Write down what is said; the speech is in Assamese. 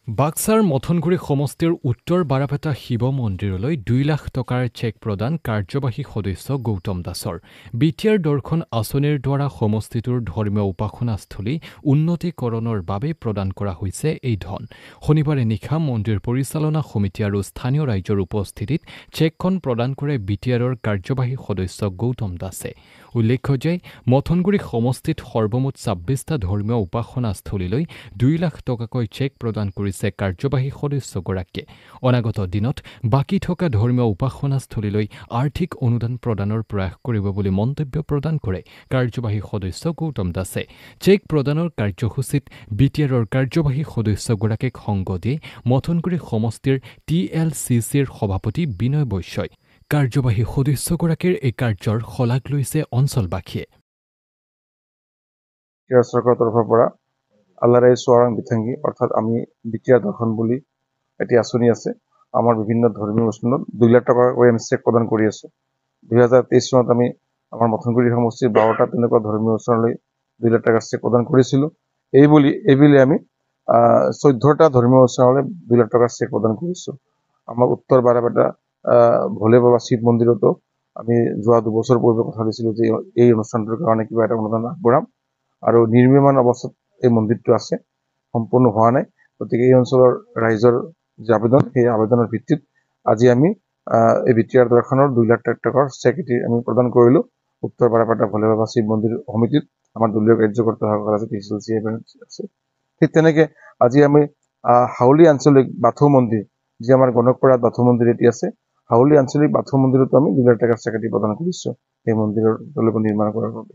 বাক্সাৰ মথনগুৰি সমষ্টিৰ উত্তৰ বাৰাপেটা শিৱ মন্দিৰলৈ 2 লাখ টকাৰ চেক প্ৰদান কাৰ্যবাহী সদস্য গৌতম দাসৰ বিটিআৰ দৰ্শন আঁচনিৰ দ্বাৰা সমষ্টিটোৰ ধৰ্মীয় উপাসনাস্থলী উন্নতীকৰণৰ বাবে প্ৰদান কৰা হৈছে এই ধন। শনিবাৰে নিশা মন্দিৰ পৰিচালনা সমিতি আৰু স্থানীয় ৰাইজৰ উপস্থিতিত চেকখন প্ৰদান কৰে বিটিআৰৰ কাৰ্যবাহী সদস্য গৌতম দাসে। উল্লেখ্য যে মথনগুৰি সমষ্টিত সৰ্বমুঠ 26টা ধৰ্মীয় উপাসনাস্থলীলৈ 2 লাখ টকাকৈ চেক প্ৰদান কৰিছে কাৰ্যবাহী সদস্যগৰাকীয়ে। অনাগত দিনত বাকী থকা ধৰ্মীয় উপাসনাস্থলীলৈ আৰ্থিক অনুদান প্ৰদানৰ প্ৰয়াস কৰিব বুলি মন্তব্য প্ৰদান কৰে কাৰ্যবাহী সদস্য গৌতম দাসে। চেক প্ৰদানৰ কাৰ্যসূচীত বিটিআৰৰ কাৰ্যবাহী সদস্যগৰাকীক সংগ দিয়ে মথনগুৰি সমষ্টিৰ TLCCৰ সভাপতি বিনয় বৈশ্যই। কাৰ্যবাহী সদস্যগৰাকীৰ এই কাৰ্যৰ শলাগ লৈছে অঞ্চলবাসীয়ে। চৰকাৰৰ তৰফৰ পৰা আল্লাৰাই চোৱাৰাং বিথাংগী অৰ্থাৎ আমি বিটিআৰ দৰ্শন বুলি এটি আঁচনি আছে। আমাৰ বিভিন্ন ধৰ্মীয় অনুষ্ঠানত 2 লাখ টকাকৈ আমি চেক প্ৰদান কৰি আছো। 2023 চনত আমি আমাৰ মথনগুৰি সমষ্টিৰ 12টা তেনেকুৱা ধৰ্মীয় অনুষ্ঠানলৈ 2 লাখ টকাৰ চেক প্ৰদান কৰিছিলো। এইবুলি আমি 14টা ধৰ্মীয় অনুষ্ঠানলৈ 2 লাখ টকাৰ চেক প্ৰদান কৰিছো। আমাৰ উত্তৰ বাৰাপেটা ভোলে বাবা শিৱ মন্দিৰতো আমি যোৱা 2 বছৰ পূৰ্বে কথা দিছিলো যে এই অনুষ্ঠানটোৰ কাৰণে কিবা এটা অনুদান আগবঢ়াম আৰু নিৰ্মাণ অৱস্থাত এই মন্দিৰটো আছে, সম্পূৰ্ণ হোৱা নাই। গতিকে এই অঞ্চলৰ ৰাইজৰ যে আবেদন, সেই আবেদনৰ ভিত্তিত আজি আমি এই বিটিআৰ দৰ্শনৰ 2 লাখ টকাৰ চেক এটি আমি প্ৰদান কৰিলো উত্তৰ বাৰাপেটা ভোলে বাবা শিৱ মন্দিৰ সমিতিত। আমাৰ দলীয় কাৰ্যকৰ্তাসকল আছে, TCLC আছে। ঠিক তেনেকে আজি আমি হাউলি আঞ্চলিক বাথৌ মন্দিৰ, যি আমাৰ গণকপাৰাত বাথৌ মন্দিৰ এটি আছে, হাউলি আঞ্চলিক বাথৌ মন্দিৰতো আমি 2 লাখ টকাৰ চেক এটি প্ৰদান কৰিছো এই মন্দিৰৰ নিৰ্মাণ কৰাৰ বাবে।